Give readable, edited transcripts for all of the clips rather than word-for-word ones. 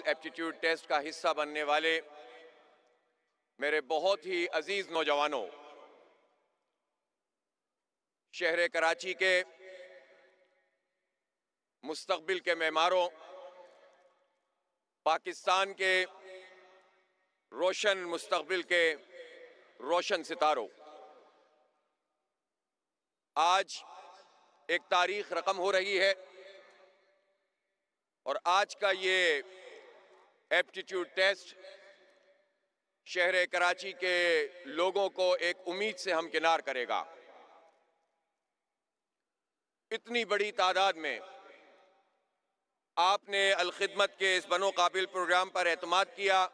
Aptitude test کا حصہ بننے والے میرے بہت ہی عزیز نوجوانوں، شہر کراچی کے مستقبل کے معماروں، پاکستان کے روشن مستقبل کے روشن ستاروں، آج ایک تاریخ رقم ہو رہی ہے اور آج کا یہ ایپٹیٹیوڈ ٹیسٹ شہر کراچی کے لوگوں کو ایک امید سے ہمکنار کرے گا۔ اتنی بڑی تعداد میں آپ نے الخدمت کے اس بنو قابل پروگرام پر اعتماد کیا،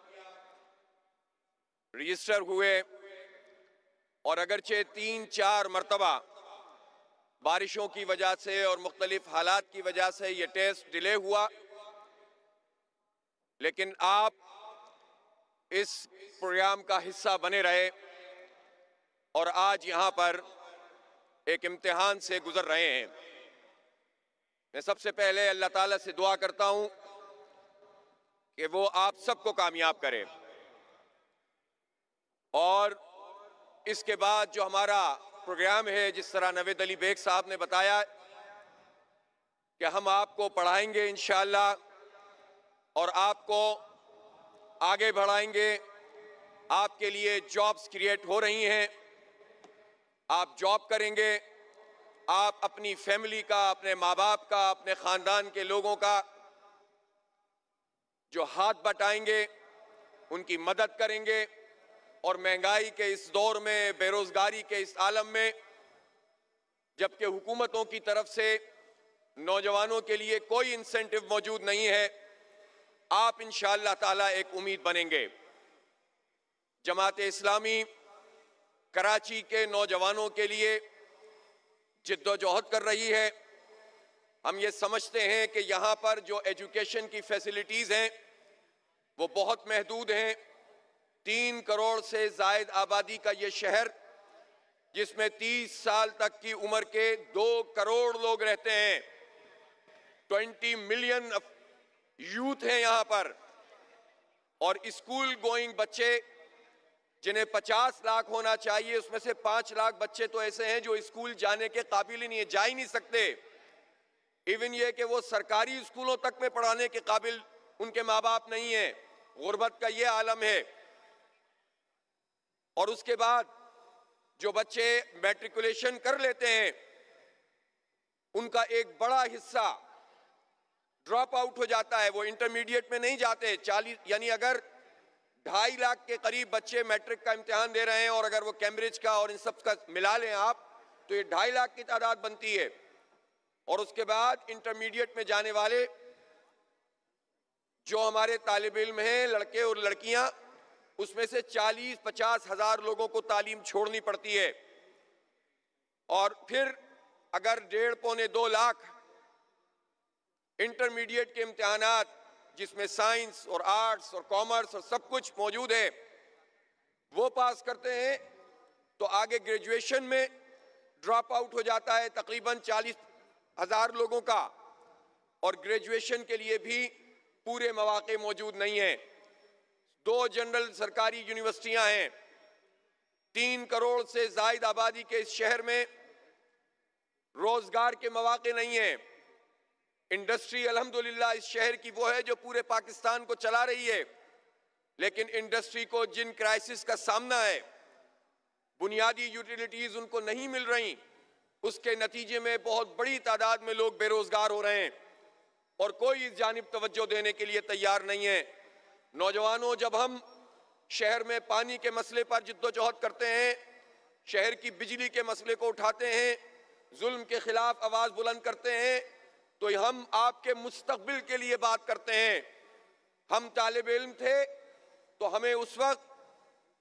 رجسٹر ہوئے، اور اگرچہ 3-4 مرتبہ بارشوں کی وجہ سے اور مختلف حالات کی وجہ سے یہ ٹیسٹ ڈیلے ہوا، لیکن آپ اس پروگرام کا حصہ بنے رہے اور آج یہاں پر ایک امتحان سے گزر رہے ہیں۔ میں سب سے پہلے اللہ تعالیٰ سے دعا کرتا ہوں کہ وہ آپ سب کو کامیاب کرے، اور اس کے بعد جو ہمارا پروگرام ہے، جس طرح نوید علی بیگ صاحب نے بتایا کہ ہم آپ کو پڑھائیں گے انشاءاللہ اور آپ کو آگے بڑھائیں گے۔ آپ کے لیے جابز کریٹ ہو رہی ہیں، آپ جاب کریں گے، آپ اپنی فیملی کا، اپنے ماں باپ کا، اپنے خاندان کے لوگوں کا جو ہاتھ بٹائیں گے ان کی مدد کریں گے، اور مہنگائی کے اس دور میں، بے روزگاری کے اس عالم میں، جبکہ حکومتوں کی طرف سے نوجوانوں کے لیے کوئی انسینٹو موجود نہیں ہے، آپ انشاءاللہ تعالیٰ ایک امید بنیں گے۔ جماعت اسلامی کراچی کے نوجوانوں کے لیے جد و جہد کر رہی ہے۔ ہم یہ سمجھتے ہیں کہ یہاں پر جو ایجوکیشن کی فیسلٹیز ہیں وہ بہت محدود ہیں۔ 3 کروڑ سے زائد آبادی کا یہ شہر، جس میں 30 سال تک کی عمر کے 2 کروڑ لوگ رہتے ہیں، 20 ملین یوتھ ہیں یہاں پر، اور اسکول گوئنگ بچے جنہیں 50 لاکھ ہونا چاہیے، اس میں سے 5 لاکھ بچے تو ایسے ہیں جو اسکول جانے کے قابل ہی نہیں ہیں، جا ہی نہیں سکتے۔ ایون یہ کہ وہ سرکاری اسکولوں تک میں پڑھانے کے قابل ان کے ماں باپ نہیں ہیں۔ غربت کا یہ عالم ہے۔ اور اس کے بعد جو بچے میٹریکولیشن کر لیتے ہیں ان کا ایک بڑا حصہ ڈراپ آؤٹ ہو جاتا ہے، وہ انٹرمیڈیٹ میں نہیں جاتے۔ یعنی اگر 2.5 لاکھ کے قریب بچے میٹرک کا امتحان دے رہے ہیں، اور اگر وہ کیمبرج کا اور ان سب کا ملا لیں آپ، تو یہ 2.5 لاکھ کی تعداد بنتی ہے۔ اور اس کے بعد انٹرمیڈیٹ میں جانے والے جو ہمارے طالب علم ہیں، لڑکے اور لڑکیاں، اس میں سے 40-50 ہزار لوگوں کو تعلیم چھوڑنی پڑتی ہے۔ اور پھر اگر 1.5-2 لاکھ انٹرمیڈیٹ کے امتحانات، جس میں سائنس اور آرٹس اور کامرس اور سب کچھ موجود ہے، وہ پاس کرتے ہیں، تو آگے گریجویشن میں ڈراپ آؤٹ ہو جاتا ہے تقریباً 40 ہزار لوگوں کا، اور گریجویشن کے لیے بھی پورے مواقع موجود نہیں ہیں۔ 2 جنرل سرکاری یونیورسٹیاں ہیں۔ 3 کروڑ سے زائد آبادی کے اس شہر میں روزگار کے مواقع نہیں ہیں۔ انڈسٹری الحمدللہ اس شہر کی وہ ہے جو پورے پاکستان کو چلا رہی ہے، لیکن انڈسٹری کو جن کرائسس کا سامنا ہے، بنیادی یوٹیلیٹیز ان کو نہیں مل رہی، اس کے نتیجے میں بہت بڑی تعداد میں لوگ بے روزگار ہو رہے ہیں، اور کوئی اس جانب توجہ دینے کے لیے تیار نہیں ہے۔ نوجوانوں، جب ہم شہر میں پانی کے مسئلے پر جد و جہد کرتے ہیں، شہر کی بجلی کے مسئلے کو اٹھاتے ہیں، ظلم کے خلاف آواز بلند کرتے ہیں، تو ہم آپ کے مستقبل کے لیے بات کرتے ہیں۔ ہم طالب علم تھے تو ہمیں اس وقت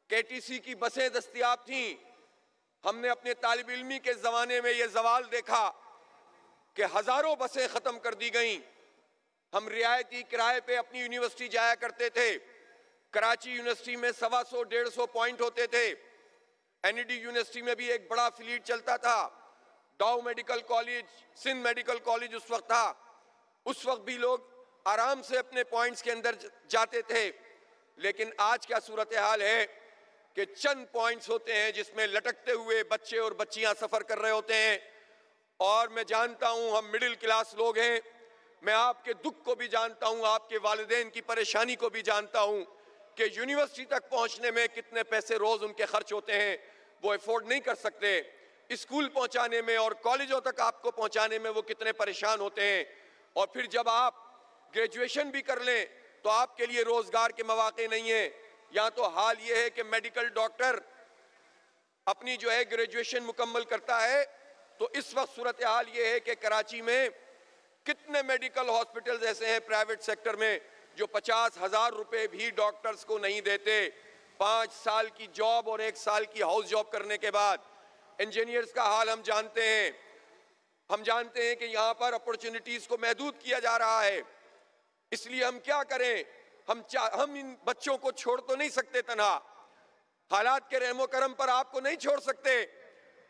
KTC کی بسیں دستیاب تھیں۔ ہم نے اپنے طالب علمی کے زمانے میں یہ زوال دیکھا کہ ہزاروں بسیں ختم کر دی گئیں۔ ہم رعایتی کرائے پہ اپنی یونیورسٹی جایا کرتے تھے۔ کراچی یونیورسٹی میں 125-150 پوائنٹ ہوتے تھے۔ NED یونیورسٹی میں بھی ایک بڑا فلیٹ چلتا تھا۔ Dow medical college, Sindh medical college اس وقت تھا۔ اس وقت بھی لوگ آرام سے اپنے پوائنٹس کے اندر جاتے تھے، لیکن آج کیا صورتحال ہے کہ چند پوائنٹس ہوتے ہیں جس میں لٹکتے ہوئے بچے اور بچیاں سفر کر رہے ہوتے ہیں. اور میں جانتا ہوں ہم مڈل کلاس لوگ ہیں، میں آپ کے دکھ کو بھی جانتا ہوں، آپ کے والدین کی پریشانی کو بھی جانتا ہوں کہ یونیورسٹی تک پہنچنے میں کتنے پیسے روز ان کے خرچ ہوتے ہیں، وہ افورڈ نہیں کر سکتے. اسکول پہنچانے میں اور کالجوں تک آپ کو پہنچانے میں وہ کتنے پریشان ہوتے ہیں. اور پھر جب آپ گریجویشن بھی کر لیں تو آپ کے لیے روزگار کے مواقع نہیں ہیں. یا تو حال یہ ہے کہ میڈیکل ڈاکٹر اپنی جو ہے گریجویشن مکمل کرتا ہے تو اس وقت صورتحال یہ ہے کہ کراچی میں کتنے میڈیکل ہاسپٹلز ایسے ہیں پرائیویٹ سیکٹر میں جو 50,000 روپے بھی ڈاکٹرز کو نہیں دیتے. 5 سال کی جاب اور 1 سال کی ہاؤس جاب کرنے کے بعد. انجینئرز کا حال ہم جانتے ہیں. ہم جانتے ہیں کہ یہاں پر اپورچونٹیز کو محدود کیا جا رہا ہے. اس لیے ہم کیا کریں؟ ہم ان بچوں کو چھوڑ تو نہیں سکتے تنہا. حالات کے رحم و کرم پر آپ کو نہیں چھوڑ سکتے.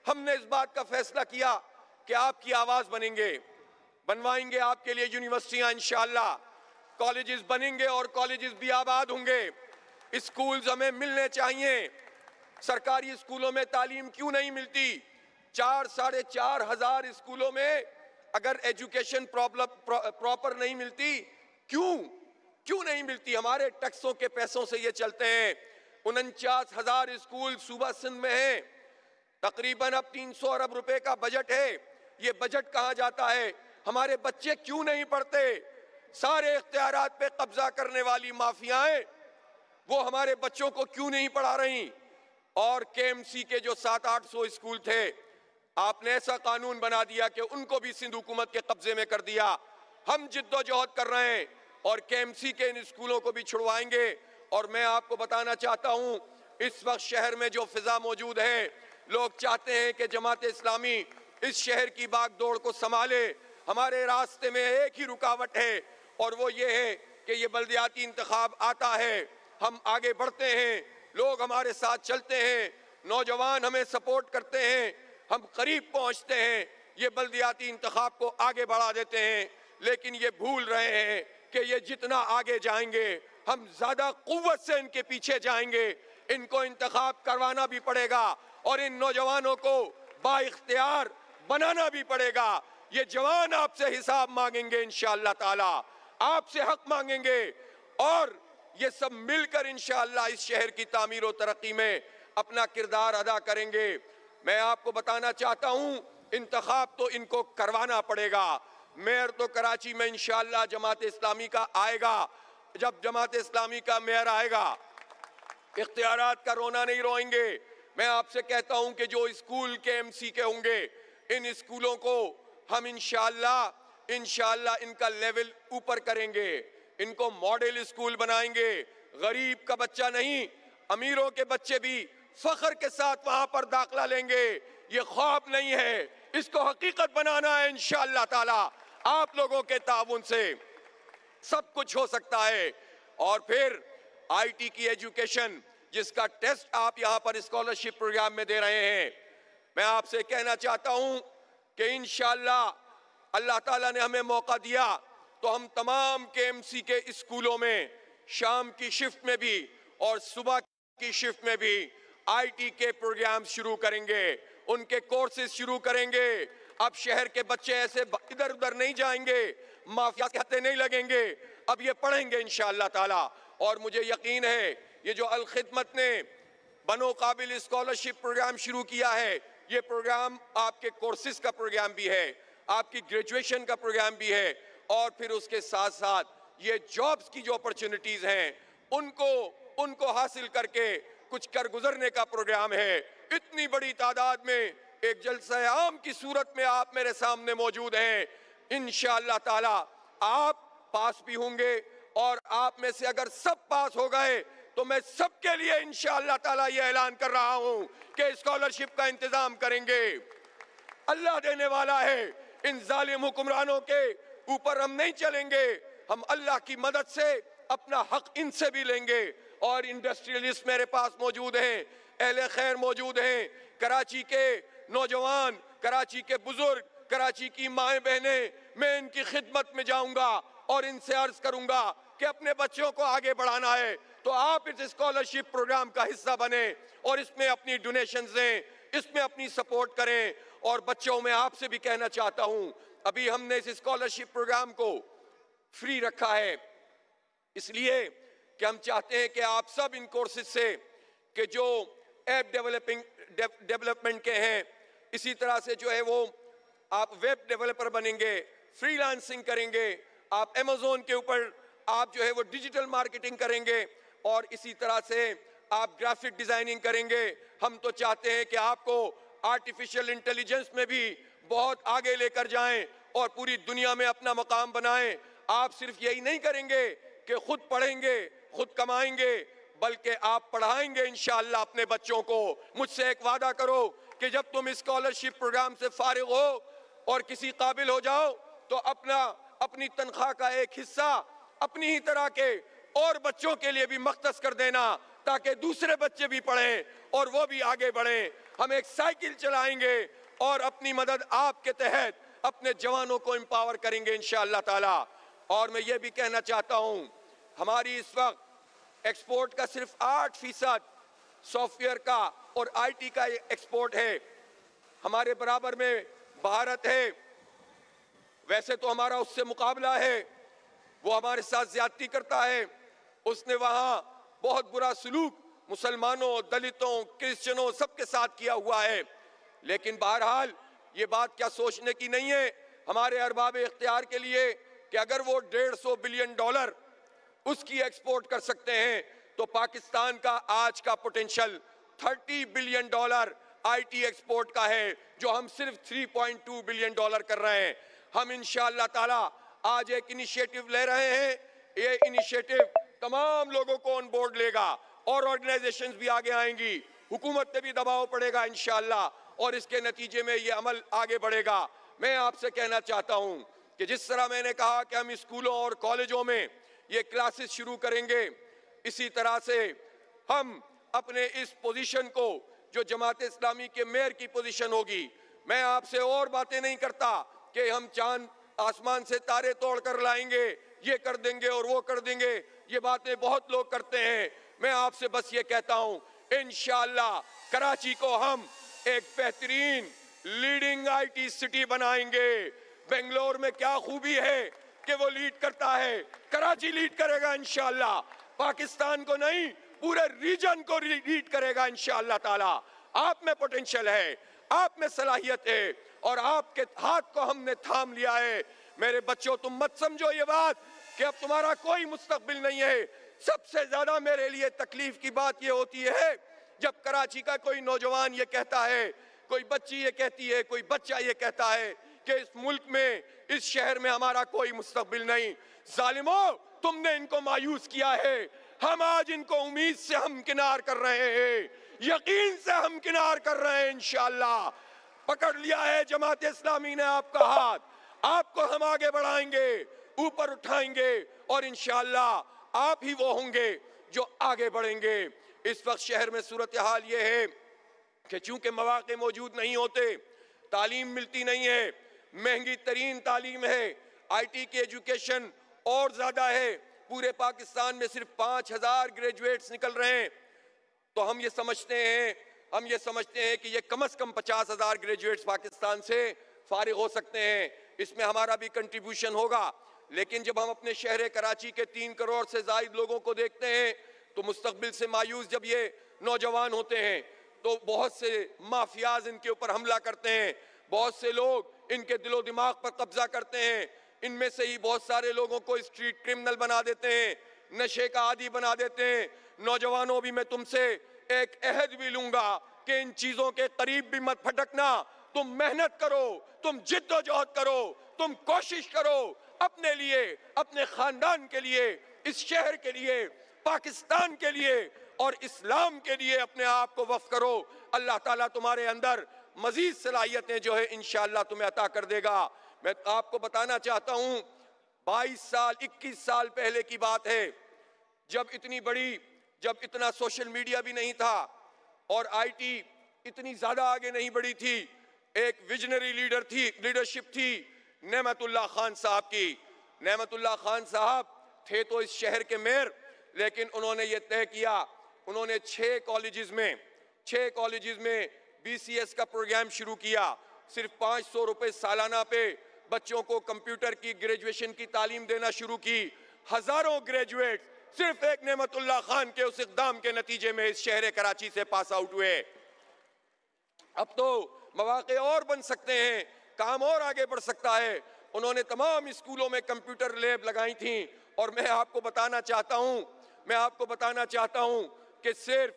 ہم نے اس بات کا فیصلہ کیا کہ آپ کی آواز بنیں گے، بنوائیں گے آپ کے لیے یونیورسٹیاں انشاءاللہ، کالجز بنیں گے اور کالجز بھی آباد ہوں گے. اسکولز ہمیں ملنے چاہیے. سرکاری اسکولوں میں تعلیم کیوں نہیں ملتی؟ 4,500 ہزار اسکولوں میں اگر ایجوکیشن پراپر نہیں ملتی، کیوں نہیں ملتی؟ ہمارے ٹیکسوں کے پیسوں سے یہ چلتے ہیں. 49,000 اسکول صوبہ سندھ میں ہیں. تقریباً اب 300 ارب روپے کا بجٹ ہے. یہ بجٹ کہاں جاتا ہے؟ ہمارے بچے کیوں نہیں پڑھتے؟ سارے اختیارات پہ قبضہ کرنے والی مافیائیں وہ ہمارے بچوں کو کیوں نہیں پڑھا رہی؟ اور کے ایم سی کے جو 700-800 اسکول تھے، آپ نے ایسا قانون بنا دیا کہ ان کو بھی سندھ حکومت کے قبضے میں کر دیا. ہم جد و جہد کر رہے ہیں اور کے ایم سی کے ان اسکولوں کو بھی چھڑوائیں گے. اور میں آپ کو بتانا چاہتا ہوں اس وقت شہر میں جو فضا موجود ہے، لوگ چاہتے ہیں کہ جماعت اسلامی اس شہر کی باغ دوڑ کو سنبھالے. ہمارے راستے میں ایک ہی رکاوٹ ہے اور وہ یہ ہے کہ یہ بلدیاتی انتخاب آتا ہے. ہم آگے بڑھتے ہیں، لوگ ہمارے ساتھ چلتے ہیں، نوجوان ہمیں سپورٹ کرتے ہیں، ہم قریب پہنچتے ہیں، یہ بلدیاتی انتخاب کو آگے بڑھا دیتے ہیں. لیکن یہ بھول رہے ہیں کہ یہ جتنا آگے جائیں گے ہم زیادہ قوت سے ان کے پیچھے جائیں گے. ان کو انتخاب کروانا بھی پڑے گا اور ان نوجوانوں کو با اختیار بنانا بھی پڑے گا. یہ جوان آپ سے حساب مانگیں گے انشاءاللہ تعالی، آپ سے حق مانگیں گے اور یہ سب مل کر انشاءاللہ اس شہر کی تعمیر و ترقی میں اپنا کردار ادا کریں گے. میں آپ کو بتانا چاہتا ہوں انتخاب تو ان کو کروانا پڑے گا. میئر تو کراچی میں انشاءاللہ جماعت اسلامی کا آئے گا. جب جماعت اسلامی کا میئر آئے گا اختیارات کا رونا نہیں روئیں گے. میں آپ سے کہتا ہوں کہ جو اسکول کے ایم سی کے ہوں گے ان اسکولوں کو ہم انشاءاللہ ان کا لیول اوپر کریں گے، ان کو ماڈل اسکول بنائیں گے. غریب کا بچہ نہیں، امیروں کے بچے بھی فخر کے ساتھ وہاں پر داخلہ لیں گے. یہ خواب نہیں ہے، اس کو حقیقت بنانا ہے انشاءاللہ تعالی. آپ لوگوں کے تعاون سے سب کچھ ہو سکتا ہے. اور پھر آئی ٹی کی ایجوکیشن جس کا ٹیسٹ آپ یہاں پر اسکالرشپ پروگرام میں دے رہے ہیں، میں آپ سے کہنا چاہتا ہوں کہ انشاءاللہ اللہ تعالیٰ نے ہمیں موقع دیا تو ہم تمام کے ایم سی کے اسکولوں میں شام کی شفٹ میں بھی اور صبح کی شفٹ میں بھی آئی ٹی کے پروگرام شروع کریں گے، ان کے کورسز شروع کریں گے. اب شہر کے بچے ایسے ادھر ادھر نہیں جائیں گے، مافیا کے ہاتھے نہیں لگیں گے، اب یہ پڑھیں گے انشاءاللہ تعالی. اور مجھے یقین ہے یہ جو الخدمت نے بنو قابل اسکالرشپ پروگرام شروع کیا ہے، یہ پروگرام آپ کے کورسز کا پروگرام بھی ہے، آپ کی گریجویشن کا پروگرام بھی ہے، اور پھر اس کے ساتھ ساتھ یہ جابز کی جو اپرچونٹیز ہیں ان کو حاصل کر کے کچھ کر گزرنے کا پروگرام ہے. اتنی بڑی تعداد میں ایک جلسہ عام کی صورت میں آپ میرے سامنے موجود ہیں. انشاءاللہ تعالی آپ پاس بھی ہوں گے اور آپ میں سے اگر سب پاس ہو گئے تو میں سب کے لیے انشاءاللہ تعالی یہ اعلان کر رہا ہوں کہ اسکالرشپ کا انتظام کریں گے. اللہ دینے والا ہے، ان ظالم حکمرانوں کے اوپر ہم نہیں چلیں گے. ہم اللہ کی مدد سے اپنا حق ان سے بھی لیں گے. اور انڈسٹریلسٹ میرے پاس موجود ہیں، اہل خیر موجود ہیں، کراچی کے نوجوان، کراچی کے بزرگ، کراچی کی مائیں بہنیں، میں ان کی خدمت میں جاؤں گا اور ان سے عرض کروں گا کہ اپنے بچوں کو آگے بڑھانا ہے تو آپ اس اسکالرشپ پروگرام کا حصہ بنیں اور اس میں اپنی ڈونیشنز دیں، اس میں اپنی سپورٹ کریں. اور بچوں میں آپ سے بھی کہنا چاہتا ہوں، ابھی ہم نے اس اسکالرشپ پروگرام کو فری رکھا ہے اس لیے کہ ہم چاہتے ہیں کہ آپ سب ان کورسز سے کہ جو ایپ ڈیولپمنٹ کے ہیں، اسی طرح سے جو ہے وہ آپ ویب ڈیولپر بنیں گے، فری لانسنگ کریں گے، آپ ایمیزون کے اوپر آپ جو ہے وہ ڈیجیٹل مارکیٹنگ کریں گے، اور اسی طرح سے آپ گرافک ڈیزائننگ کریں گے. ہم تو چاہتے ہیں کہ آپ کو آرٹیفیشل انٹیلیجنس میں بھی بہت آگے لے کر جائیں اور پوری دنیا میں اپنا مقام بنائیں. آپ صرف یہی نہیں کریں گے کہ خود پڑھیں گے، خود کمائیں گے، بلکہ آپ پڑھائیں گے انشاءاللہ اپنے بچوں کو. مجھ سے ایک وعدہ کرو کہ جب تم اسکالرشپ پروگرام سے فارغ ہو اور کسی قابل ہو جاؤ تو اپنی تنخواہ کا ایک حصہ اپنی ہی طرح کے اور بچوں کے لیے بھی مختص کر دینا تاکہ دوسرے بچے بھی پڑھیں اور وہ بھی آگے بڑھیں. ہم ایک سائیکل چلائیں گے اور اپنی مدد آپ کے تحت اپنے جوانوں کو امپاور کریں گے انشاءاللہ تعالی. اور میں یہ بھی کہنا چاہتا ہوں، ہماری اس وقت ایکسپورٹ کا صرف 8% سافٹ ویئر کا اور آئی ٹی کا ایکسپورٹ ہے. ہمارے برابر میں بھارت ہے، ویسے تو ہمارا اس سے مقابلہ ہے، وہ ہمارے ساتھ زیادتی کرتا ہے. اس نے وہاں بہت برا سلوک مسلمانوں، دلتوں، کرسچنوں سب کے ساتھ کیا ہوا ہے. لیکن بہرحال یہ بات کیا سوچنے کی نہیں ہے ہمارے ارباب اختیار کے لیے کہ اگر وہ $150 بلین اس کی ایکسپورٹ کر سکتے ہیں تو پاکستان کا آج کا potential $30 billion I T export کا ہے، جو ہم صرف $3.2 بلین کر رہے ہیں. ہم انشاءاللہ تعالی آج ایک انیشیٹو لے رہے ہیں، یہ انیشیٹو تمام لوگوں کو آن بورڈ لے گا اور آرگنائزیشنز بھی آگے آئیں گی، حکومت پہ بھی دباؤ پڑے گا انشاءاللہ، اور اس کے نتیجے میں یہ عمل آگے بڑھے گا. میں آپ سے کہنا چاہتا ہوں کہ جس طرح میں نے کہا کہ ہم اسکولوں اور کالجوں میں یہ کلاسز شروع کریں گے، اسی طرح سے ہم اپنے اس پوزیشن کو جو جماعت اسلامی کے میئر کی پوزیشن ہوگی، میں آپ سے اور باتیں نہیں کرتا کہ ہم چاند آسمان سے تارے توڑ کر لائیں گے، یہ کر دیں گے اور وہ کر دیں گے. یہ باتیں بہت لوگ کرتے ہیں. میں آپ سے بس یہ کہتا ہوں انشاءاللہ کراچی کو ہم ایک بہترین لیڈنگ آئی ٹی سٹی بنائیں گے. بنگلور میں کیا خوبی ہے کہ وہ لیڈ کرتا ہے، کراچی لیڈ کرے گا انشاءاللہ. پاکستان کو نہیں، پورے ریجن کو لیڈ کرے گا انشاءاللہ تعالی. آپ میں پوٹینشل ہے، آپ میں صلاحیت ہے، اور آپ کے ہاتھ کو ہم نے تھام لیا ہے. میرے بچوں، تم مت سمجھو یہ بات کہ اب تمہارا کوئی مستقبل نہیں ہے. سب سے زیادہ میرے لیے تکلیف کی بات یہ ہوتی ہے جب کراچی کا کوئی نوجوان یہ کہتا ہے، کوئی بچی یہ کہتی ہے، کوئی بچہ یہ کہتا ہے کہ اس ملک میں، اس شہر میں ہمارا کوئی مستقبل نہیں. ظالموں، تم نے ان کو مایوس کیا ہے. ہم آج ان کو امید سے ہمکنار کر رہے ہیں، یقین سے ہمکنار کر رہے ہیں. انشاءاللہ پکڑ لیا ہے جماعت اسلامی نے آپ کا ہاتھ، آپ کو ہم آگے بڑھائیں گے، اوپر اٹھائیں گے، اور انشاءاللہ آپ ہی وہ ہوں گے جو آگے بڑھیں گے. اس وقت شہر میں صورتحال یہ ہے کہ چونکہ مواقع موجود نہیں ہوتے، تعلیم ملتی نہیں ہے، مہنگی ترین تعلیم ہے، آئی ٹی کی ایجوکیشن اور زیادہ ہے. پورے پاکستان میں صرف 5,000 گریجویٹس نکل رہے ہیں. تو ہم یہ سمجھتے ہیں کہ یہ کم از کم 50,000 گریجویٹس پاکستان سے فارغ ہو سکتے ہیں. اس میں ہمارا بھی کنٹریبیوشن ہوگا. لیکن جب ہم اپنے شہر کراچی کے 3 کروڑ سے زائد لوگوں کو دیکھتے ہیں تو مستقبل سے مایوس جب یہ نوجوان ہوتے ہیں تو بہت سے مافیاز ان کے اوپر حملہ کرتے ہیں، بہت سے لوگ ان کے دل و دماغ پر قبضہ کرتے ہیں. ان میں سے ہی بہت سارے لوگوں کو اسٹریٹ کرمنل بنا دیتے ہیں، نشے کا عادی بنا دیتے ہیں. نوجوانوں بھی میں تم سے ایک عہد بھی لوں گا کہ ان چیزوں کے قریب بھی مت پھٹکنا. تم محنت کرو، تم جد و جہد کرو، تم کوشش کرو اپنے لیے، اپنے خاندان کے لیے، اس شہر کے لیے، پاکستان کے لیے اور اسلام کے لیے اپنے آپ کو وقف کرو. اللہ تعالیٰ تمہارے اندر مزید صلاحیتیں جو ہے انشاءاللہ تمہیں عطا کر دے گا. میں آپ کو بتانا چاہتا ہوں 21 سال پہلے کی بات ہے، جب اتنا سوشل میڈیا بھی نہیں تھا اور آئی ٹی اتنی زیادہ آگے نہیں بڑھی تھی. ایک ویژنری لیڈرشپ تھی نعمت اللہ خان صاحب کی. نعمت اللہ خان صاحب تھے تو اس شہر کے میئر، لیکن انہوں نے یہ طے کیا، انہوں نے 6 کالجز میں BCS کا پروگرام شروع کیا، صرف 500 روپے سالانہ پہ بچوں کو کمپیوٹر کی گریجویشن کی تعلیم دینا شروع کی۔ ہزاروں گریجویٹ صرف ایک نعمت اللہ خان کے اس اقدام کے نتیجے میں اس شہر کراچی سے پاس آؤٹ ہوئے۔ اب تو مواقع اور بن سکتے ہیں، کام اور آگے بڑھ سکتا ہے۔ انہوں نے تمام اسکولوں میں کمپیوٹر لیب لگائی تھیں، اور میں آپ کو بتانا چاہتا ہوں کہ صرف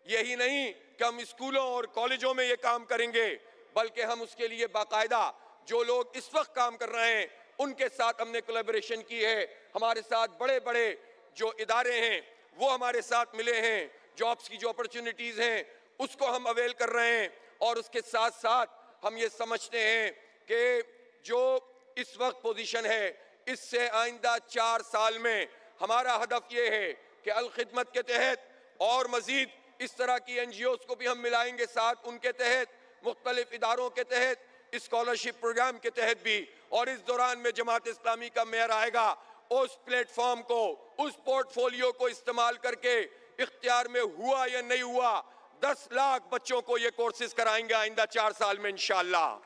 یہی نہیں کہ ہم اسکولوں اور کالجوں میں یہ کام کریں گے، بلکہ ہم اس کے لیے باقاعدہ جو لوگ اس وقت کام کر رہے ہیں ان کے ساتھ ہم نے کولیبریشن کی ہے۔ ہمارے ساتھ بڑے بڑے جو ادارے ہیں وہ ہمارے ساتھ ملے ہیں، جابز کی جو اپرچونٹیز ہیں اس کو ہم اویل کر رہے ہیں، اور اس کے ساتھ ساتھ ہم یہ سمجھتے ہیں کہ جو اس وقت پوزیشن ہے اس سے آئندہ 4 سال میں ہمارا ہدف یہ ہے کہ الخدمت کے تحت اور مزید اس طرح کی NGOs کو بھی ہم ملائیں گے ساتھ، ان کے تحت مختلف اداروں کے تحت اسکالرشپ پروگرام کے تحت بھی، اور اس دوران میں جماعت اسلامی کا میئر آئے گا، اس پلیٹ فارم کو، اس پورٹ فولیو کو استعمال کر کے اختیار میں ہوا یا نہیں ہوا 10 لاکھ بچوں کو یہ کورسز کرائیں گے آئندہ 4 سال میں انشاءاللہ۔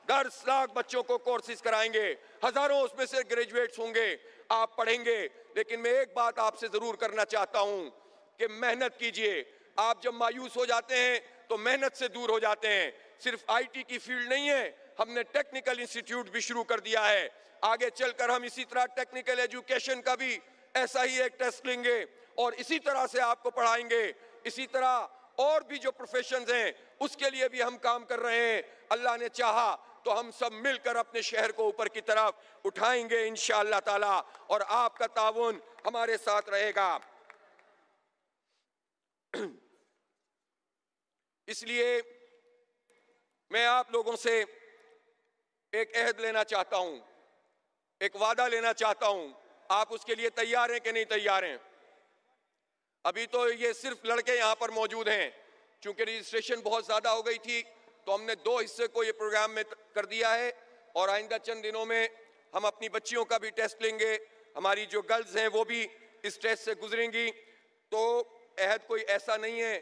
10 لاکھ بچوں کو کورسز کرائیں گے، ہزاروں اس میں سے گریجویٹس ہوں گے، آپ پڑھیں گے۔ لیکن میں ایک بات آپ سے ضرور کرنا چاہتا ہوں کہ محنت کیجئے۔ آپ جب مایوس ہو جاتے ہیں تو محنت سے دور ہو جاتے ہیں۔ صرف IT کی فیلڈ نہیں ہے، ہم نے ٹیکنیکل انسٹیٹیوٹ بھی شروع کر دیا ہے۔ آگے چل کر ہم اسی طرح ٹیکنیکل ایجوکیشن کا بھی ایسا ہی ایک ٹیسٹ لیں گے اور اسی طرح سے آپ کو پڑھائیں گے۔ اسی طرح اور بھی جو پروفیشنز ہیں اس کے لیے بھی ہم کام کر رہے ہیں۔ اللہ نے چاہا تو ہم سب مل کر اپنے شہر کو اوپر کی طرف اٹھائیں گے انشاءاللہ تعالی، اور آپ کا تعاون ہمارے ساتھ رہے گا۔ اس لیے میں آپ لوگوں سے ایک عہد لینا چاہتا ہوں، ایک وعدہ لینا چاہتا ہوں۔ آپ اس کے لیے تیار ہیں کہ نہیں تیار ہیں؟ ابھی تو یہ صرف لڑکے یہاں پر موجود ہیں، چونکہ رجسٹریشن بہت زیادہ ہو گئی تھی تو ہم نے 2 حصے کو یہ پروگرام میں کر دیا ہے، اور آئندہ چند دنوں میں ہم اپنی بچیوں کا بھی ٹیسٹ لیں گے، ہماری جو گرلز ہیں وہ بھی اس ٹیسٹ سے گزریں گی۔ تو عہد کوئی ایسا نہیں ہے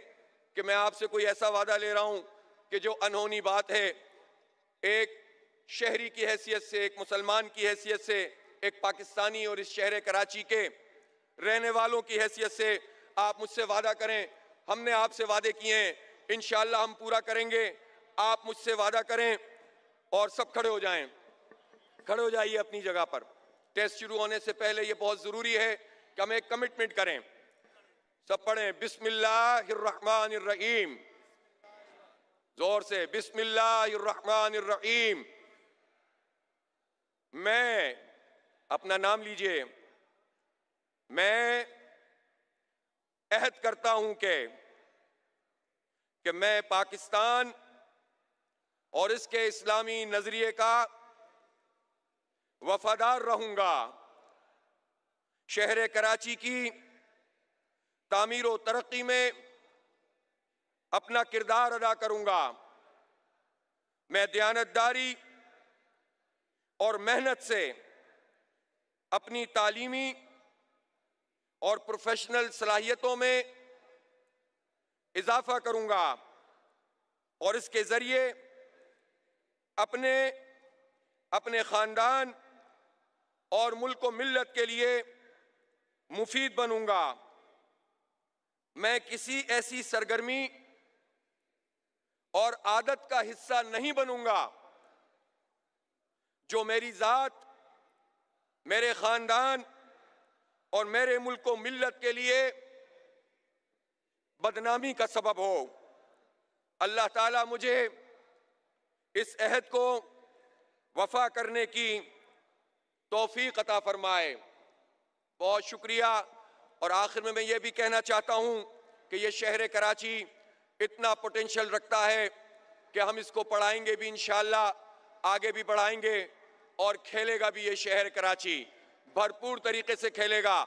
کہ میں آپ سے کوئی ایسا وعدہ لے رہا ہوں کہ جو انہونی بات ہے۔ ایک شہری کی حیثیت سے، ایک مسلمان کی حیثیت سے، ایک پاکستانی اور اس شہر کراچی کے رہنے والوں کی حیثیت سے آپ مجھ سے وعدہ کریں۔ ہم نے آپ سے وعدے کیے ہیں، انشاءاللہ ہم پورا کریں گے۔ آپ مجھ سے وعدہ کریں، اور سب کھڑے ہو جائیں، کھڑے ہو جائیے اپنی جگہ پر۔ ٹیسٹ شروع ہونے سے پہلے یہ بہت ضروری ہے کہ ہم ایک کمٹمنٹ کریں۔ سب پڑھیں، بسم اللہ الرحمن الرحیم، زور سے، بسم اللہ الرحمن الرحیم۔ میں، اپنا نام لیجئے، میں عہد کرتا ہوں کہ میں پاکستان اور اس کے اسلامی نظریے کا وفادار رہوں گا، شہر کراچی کی تعمیر و ترقی میں اپنا کردار ادا کروں گا۔ میں دیانتداری اور محنت سے اپنی تعلیمی اور پروفیشنل صلاحیتوں میں اضافہ کروں گا، اور اس کے ذریعے اپنے خاندان اور ملک و ملت کے لیے مفید بنوں گا۔ میں کسی ایسی سرگرمی اور عادت کا حصہ نہیں بنوں گا جو میری ذات، میرے خاندان اور میرے ملک و ملت کے لیے بدنامی کا سبب ہو۔ اللہ تعالیٰ مجھے اس عہد کو وفا کرنے کی توفیق عطا فرمائے۔ بہت شکریہ۔ اور آخر میں یہ بھی کہنا چاہتا ہوں کہ یہ شہر کراچی اتنا پوٹینشل رکھتا ہے کہ ہم اس کو پڑھائیں گے بھی انشاءاللہ، آگے بھی بڑھائیں گے، اور کھیلے گا بھی یہ شہر کراچی، بھرپور طریقے سے کھیلے گا۔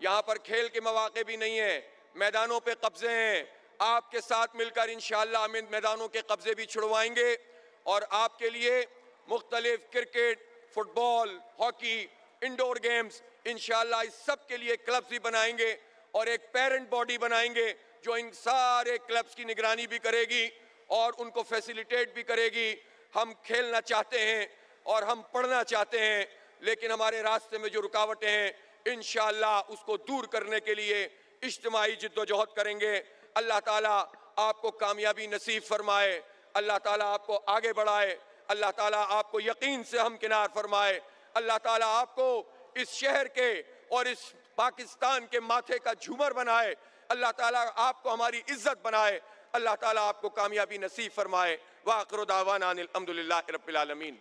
یہاں پر کھیل کے مواقع بھی نہیں ہیں، میدانوں پہ قبضے ہیں۔ آپ کے ساتھ مل کر انشاءاللہ ہم ان میدانوں کے قبضے بھی چھڑوائیں گے، اور آپ کے لیے مختلف کرکٹ، فٹ بال، ہاکی، انڈور گیمز، انشاءاللہ اس سب کے لیے کلبز بھی بنائیں گے اور ایک پیرنٹ باڈی بنائیں گے جو ان سارے کلبز کی نگرانی بھی کرے گی اور ان کو فیسیلیٹیٹ بھی کرے گی۔ ہم کھیلنا چاہتے ہیں اور ہم پڑھنا چاہتے ہیں، لیکن ہمارے راستے میں جو رکاوٹیں ہیں انشاءاللہ اس کو دور کرنے کے لیے اجتماعی جد و جہد کریں گے۔ اللہ تعالیٰ آپ کو کامیابی نصیب فرمائے، اللہ تعالیٰ آپ کو آگے بڑھائے، اللہ تعالیٰ آپ کو یقین سے ہمکنار فرمائے، اللہ تعالیٰ آپ کو اس شہر کے اور اس پاکستان کے ماتھے کا جھومر بنائے، اللہ تعالیٰ آپ کو ہماری عزت بنائے، اللہ تعالیٰ آپ کو کامیابی نصیب فرمائے۔ وآخر دعوانا ان الحمدللہ رب العالمین۔